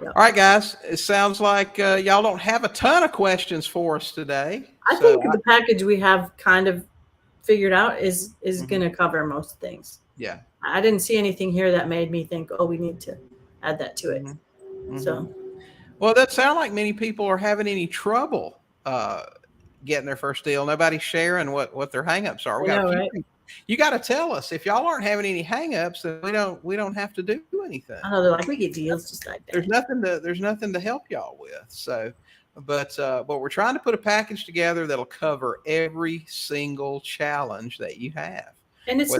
Yep. All right, guys. It sounds like y'all don't have a ton of questions for us today. I think the package we have kind of figured out is mm-hmm. going to cover most things. Yeah. I didn't see anything here that made me think, oh, we need to add that to it. Mm-hmm. So. Well, that sounds like many people are having any trouble getting their first deal. Nobody's sharing what their hangups are. You got to tell us. If y'all aren't having any hangups, then we don't have to do anything. I know, they're like, we get deals just like that. There's nothing to help y'all with. So, but we're trying to put a package together that'll cover every single challenge that you have. And it's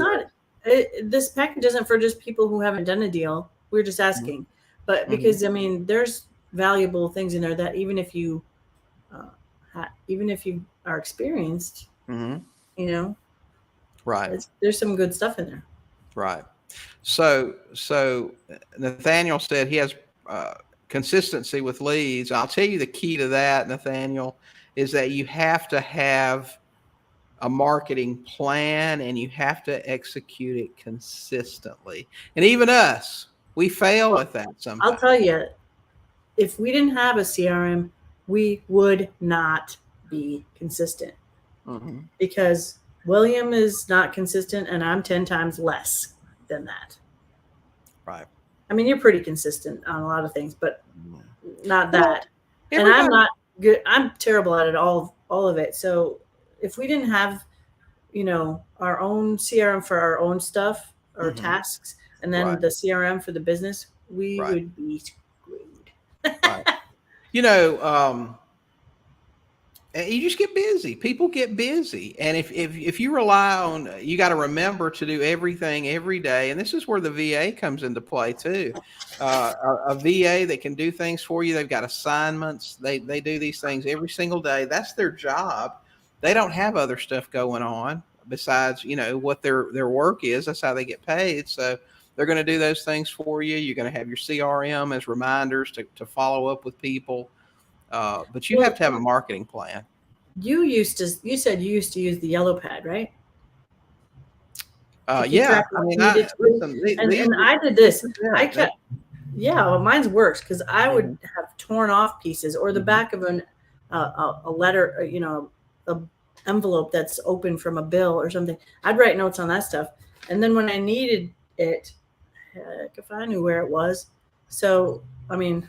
this package isn't for just people who haven't done a deal. We're just asking, mm-hmm. but because I mean, there's valuable things in there that even if you are experienced, mm-hmm. Right. There's some good stuff in there. Right. So Nathaniel said he has consistency with leads. I'll tell you the key to that, Nathaniel, is that you have to have a marketing plan and you have to execute it consistently. And even us, we fail at that sometimes. I'll tell you, if we didn't have a CRM, we would not be consistent. because William is not consistent and I'm 10 times less than that. Right. I mean, you're pretty consistent on a lot of things, but not that. Well, and I'm not good. I'm terrible at it, all of it. So if we didn't have, our own CRM for our own stuff or tasks, and then the CRM for the business, we would be screwed. Right. You just get busy. People get busy. And if you rely on, you got to remember to do everything every day. And this is where the VA comes into play too. A VA that can do things for you. They've got assignments. They do these things every single day. That's their job. They don't have other stuff going on besides, what their work is. That's how they get paid. So they're going to do those things for you. You're going to have your CRM as reminders to follow up with people. But you have to have a marketing plan. You said you used to use the yellow pad, right? Yeah. I mean, I did this. Well, mine's works because I would have torn off pieces or the back of a letter, a envelope that's open from a bill or something. I'd write notes on that stuff. And then when I needed it, heck, if I knew where it was. So, I mean,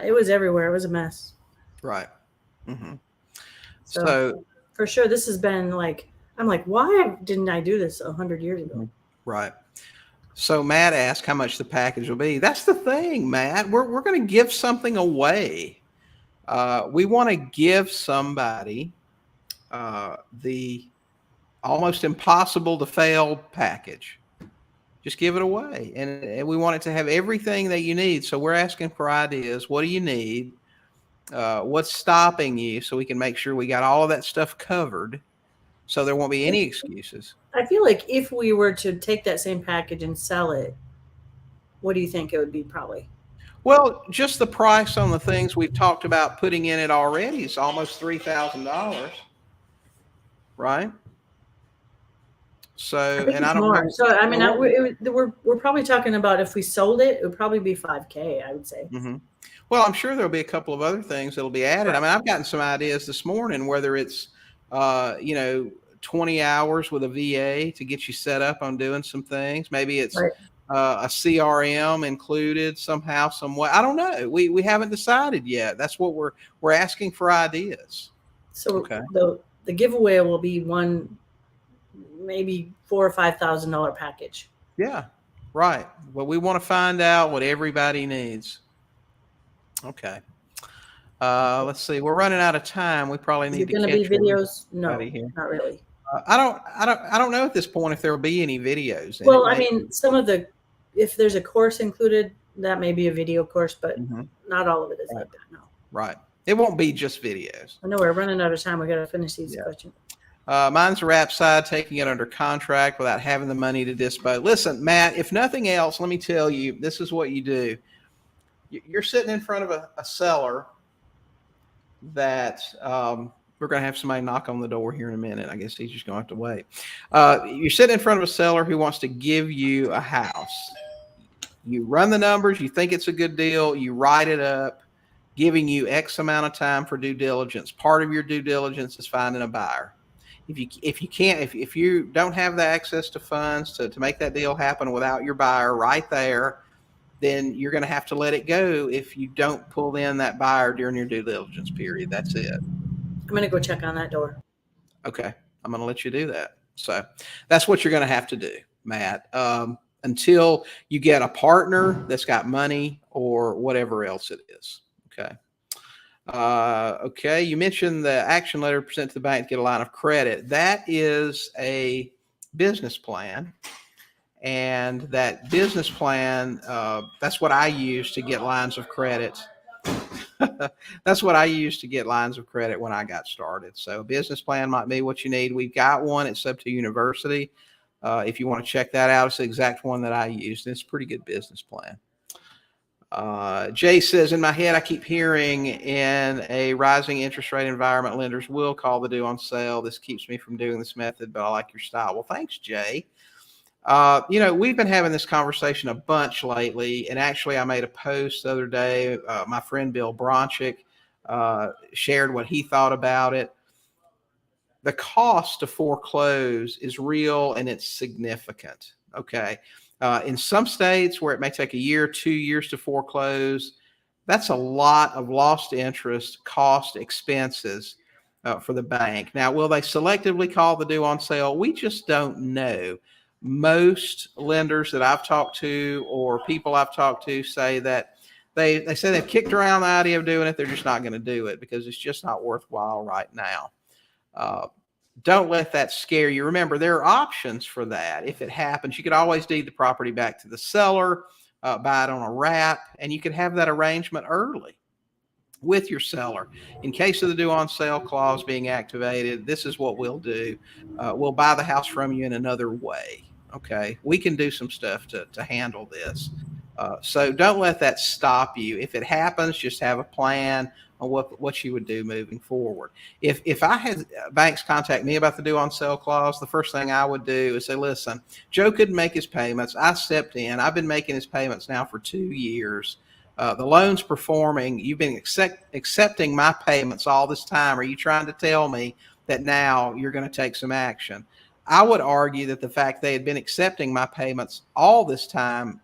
it was everywhere. It was a mess. Right. Mm-hmm. So for sure, this has been I'm like, why didn't I do this 100 years ago? Right. So Matt asked how much the package will be. That's the thing, Matt. We're going to give something away. We want to give somebody the almost impossible to fail package. Just give it away. And we want it to have everything that you need. So we're asking for ideas. What do you need? What's stopping you? So we can make sure we got all of that stuff covered. So there won't be any excuses. I feel like if we were to take that same package and sell it, what do you think it would be probably? Well, just the price on the things we've talked about putting in it already is almost $3,000. Right? So, and I don't more. know. So, I mean, we're probably talking about if we sold it, it would probably be $5,000, I would say. Mm-hmm. Well, I'm sure there'll be a couple of other things that'll be added. I mean, I've gotten some ideas this morning, whether it's, 20 hours with a VA to get you set up on doing some things. Maybe it's a CRM included somehow, some way. I don't know. We haven't decided yet. That's what we're asking for ideas. So the giveaway will be one, maybe $4,000 or $5,000 package. Yeah, right. Well, we want to find out what everybody needs. Okay. Let's see. We're running out of time. We probably need to. Is it going to be videos? No, not really. I don't know at this point if there will be any videos. Well, I mean, if there's a course included, that may be a video course, but not all of it is like that. No. Right. It won't be just videos. I know we're running out of time. We got to finish these questions. Mine's a rap side, taking it under contract without having the money to dispose. Listen, Matt, if nothing else, let me tell you, this is what you do. You're sitting in front of a seller that we're going to have somebody knock on the door here in a minute. I guess he's just going to have to wait. You're sitting in front of a seller who wants to give you a house. You run the numbers. You think it's a good deal. You write it up, giving you X amount of time for due diligence. Part of your due diligence is finding a buyer. If you don't have the access to funds to make that deal happen without your buyer right there, then you're going to have to let it go if you don't pull in that buyer during your due diligence period. That's it. I'm going to go check on that door. Okay. I'm going to let you do that. So that's what you're going to have to do, Matt, until you get a partner that's got money or whatever else it is. Okay. Okay. You mentioned the action letter present to the bank to get a line of credit. That is a business plan. And that business plan, that's what I use to get lines of credit. That's what I used to get lines of credit when I got started. So a business plan might be what you need. We've got one at Sub 2 University. If you want to check that out, it's the exact one that I used. It's a pretty good business plan. Jay says, in my head, I keep hearing in a rising interest rate environment, lenders will call the due on sale. This keeps me from doing this method, but I like your style. Well, thanks, Jay. We've been having this conversation a bunch lately, and actually I made a post the other day. My friend Bill Bronchick shared what he thought about it. the cost to foreclose is real and it's significant. Okay. In some states where it may take a year, 2 years to foreclose, that's a lot of lost interest, cost, expenses for the bank. Now, will they selectively call the due on sale? We just don't know. Most lenders that I've talked to or people I've talked to say that they say they've kicked around the idea of doing it. They're just not going to do it because it's just not worthwhile right now. Don't let that scare you. Remember, there are options for that. If it happens, you could always deed the property back to the seller, buy it on a wrap, and you could have that arrangement early with your seller. In case of the due on sale clause being activated, this is what we'll do. We'll buy the house from you in another way. Okay, we can do some stuff to handle this. So don't let that stop you. If it happens, just have a plan on what you would do moving forward. If I had banks contact me about the due on sale clause, the first thing I would do is say, listen, Joe couldn't make his payments. I stepped in. I've been making his payments now for 2 years. The loan's performing. You've been accepting my payments all this time. Are you trying to tell me that now you're going to take some action? I would argue that the fact they had been accepting my payments all this time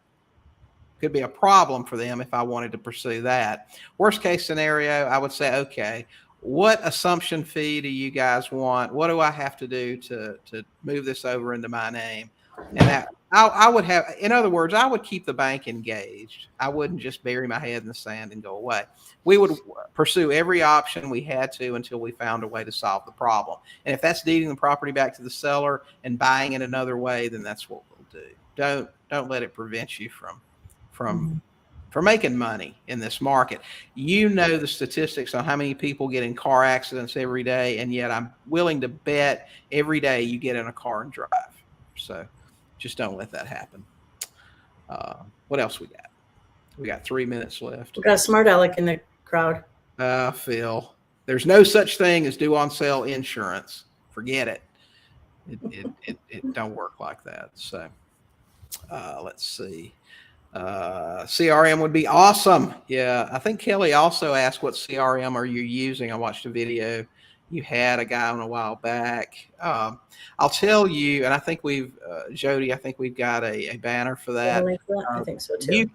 could be a problem for them if I wanted to pursue that. Worst case scenario, I would say, okay, what assumption fee do you guys want? What do I have to do to move this over into my name? And that I would have, in other words, I would keep the bank engaged. I wouldn't just bury my head in the sand and go away. We would pursue every option we had to until we found a way to solve the problem. And if that's deeding the property back to the seller and buying it another way, then that's what we'll do. Don't let it prevent you from making money in this market. You know the statistics on how many people get in car accidents every day, and yet I'm willing to bet every day you get in a car and drive. So just don't let that happen. What else we got? We got 3 minutes left. We got a smart aleck in the crowd. Phil, there's no such thing as due on sale insurance. Forget it. It don't work like that. So let's see. CRM would be awesome. Yeah, I think Kelly also asked, what CRM are you using? I watched a video you had a guy on a while back. I'll tell you, and I think Jodi, I think we've got a banner for that. I think so too.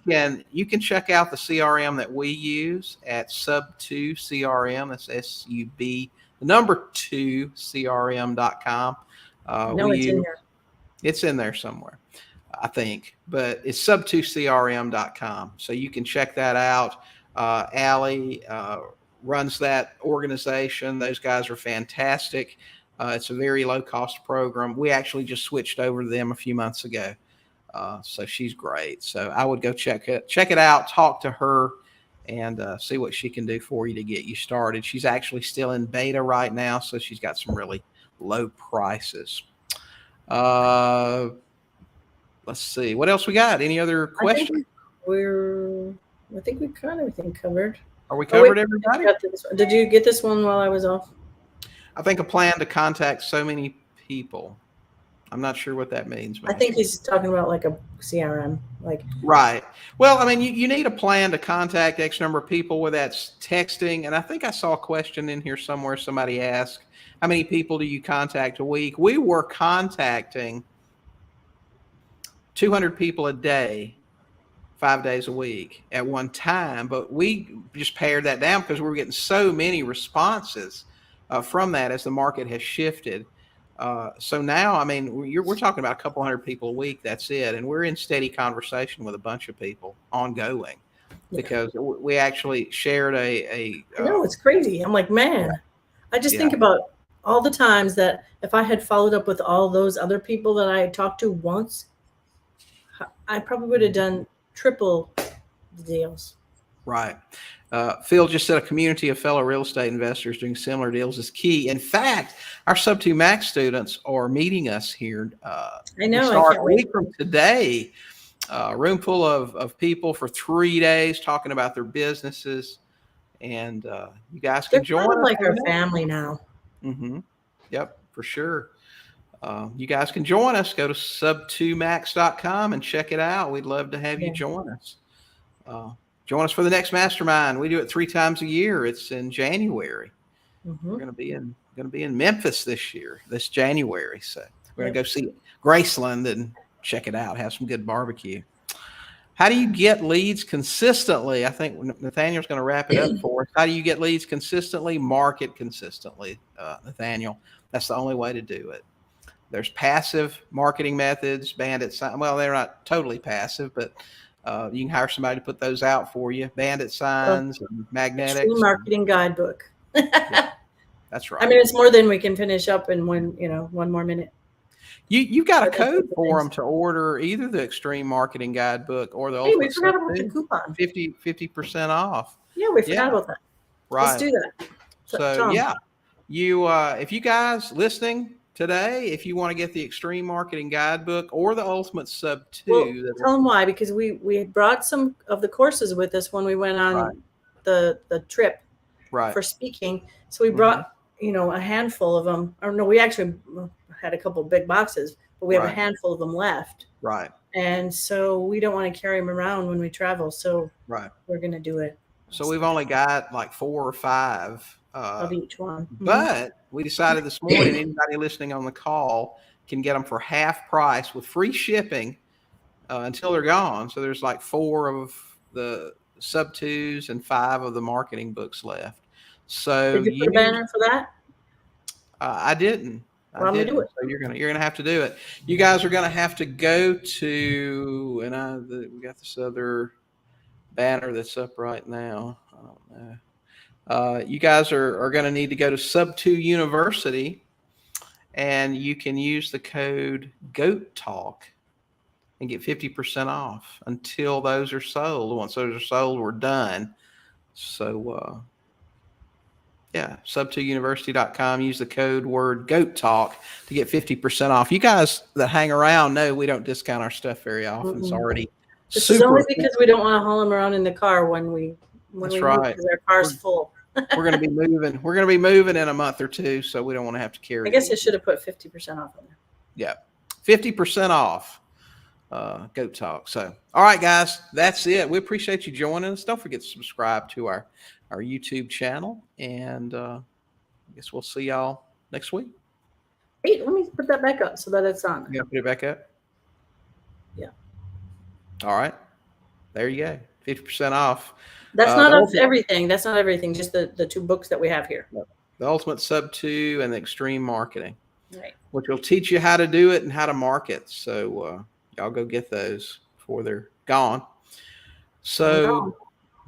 You can check out the CRM that we use at Sub2 CRM. That's SUB, the number 2 CRM.com. No, it's in there. It's in there somewhere, I think, but it's sub2crm.com. So you can check that out. Allie runs that organization. Those guys are fantastic. It's a very low cost program. We actually just switched over to them a few months ago. So she's great. So I would go check it out, talk to her, and see what she can do for you to get you started. She's actually still in beta right now, so she's got some really low prices. Let's see. What else we got? Any other questions? I think we got everything covered. Are we covered, everybody? Did you get this one while I was off? I think a plan to contact so many people. I'm not sure what that means. I think he's talking about like a CRM. Right. Well, I mean, you need a plan to contact X number of people, whether that's texting. And I think I saw a question in here somewhere. Somebody asked, how many people do you contact a week? We were contacting 200 people a day, 5 days a week at one time, but we just pared that down because we were getting so many responses from that as the market has shifted. So now, I mean, we're talking about a couple hundred people a week. That's it. And we're in steady conversation with a bunch of people ongoing because we actually shared no, it's crazy. I'm like, man, I just think about all the times that if I had followed up with all those other people that I had talked to once, I probably would have done triple the deals. Right. Phil just said a community of fellow real estate investors doing similar deals is key. In fact, our Sub2 Max students are meeting us here. I know. Start a week from today. A room full of people for 3 days talking about their businesses. And you guys can join us. Like our family now. Mm-hmm. Yep, for sure. You guys can join us. Go to sub2max.com and check it out. We'd love to have you join us. Join us for the next mastermind. We do it 3 times a year. It's in January. Mm-hmm. We're going to be in going to be in Memphis this January. So we're going to go see Graceland and check it out, have some good barbecue. How do you get leads consistently? I think Nathaniel's going to wrap it up for us. How do you get leads consistently? Market consistently, Nathaniel. That's the only way to do it. There's passive marketing methods, bandit signs. Well, they're not totally passive, but you can hire somebody to put those out for you. Bandit signs and magnetics. Extreme marketing guidebook. Yeah, that's right. I mean, it's more than we can finish up in one more minute. You got a code for them to order either the Extreme Marketing Guidebook or the Hey, we Ultimate forgot about the coupon. 50% off. Yeah, we forgot about that. Right. Let's do that. So yeah, you if you guys listening today, if you want to get the Extreme Marketing Guidebook or the Ultimate Sub 2, well, tell them why, because we brought some of the courses with us when we went on the trip for speaking. So we brought a handful of them. Or no, we actually had a couple of big boxes, but we have a handful of them left. Right. And so we don't want to carry them around when we travel. So we're going to do it. So we've only got like 4 or 5 of each one. But we decided this morning, anybody listening on the call can get them for half price with free shipping until they're gone. So there's like 4 of the sub 2s and 5 of the marketing books left. So did you put a banner for that? I didn't. Well, I'm gonna do it. So you're gonna have to do it. You guys are gonna have to go to, and we got this other banner that's up right now. I don't know. You guys are going to need to go to Sub 2 University, and you can use the code Goat Talk and get 50% off until those are sold. Once those are sold, we're done. So sub2university.com. Use the code word Goat Talk to get 50% off. You guys that hang around know we don't discount our stuff very often. It's already this is only because we don't want to haul them around in the car when we move because our car's full. We're going to be moving. We're going to be moving in a month or two, so we don't want to have to carry. I guess I should have put 50% off on there. Yeah, 50% off. Goat Talk. So, all right, guys, that's it. We appreciate you joining us. Don't forget to subscribe to our YouTube channel, and I guess we'll see y'all next week. Hey, let me put that back up so that it's on. You got to put it back up? Yeah. All right. There you go. 50% off. That's not everything. That's not everything. Just the 2 books that we have here. The Ultimate Sub 2 and the Extreme Marketing. Right. Which will teach you how to do it and how to market. So y'all go get those before they're gone. So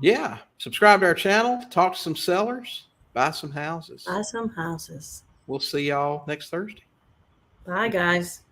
yeah, subscribe to our channel, talk to some sellers, buy some houses. Buy some houses. We'll see y'all next Thursday. Bye, guys.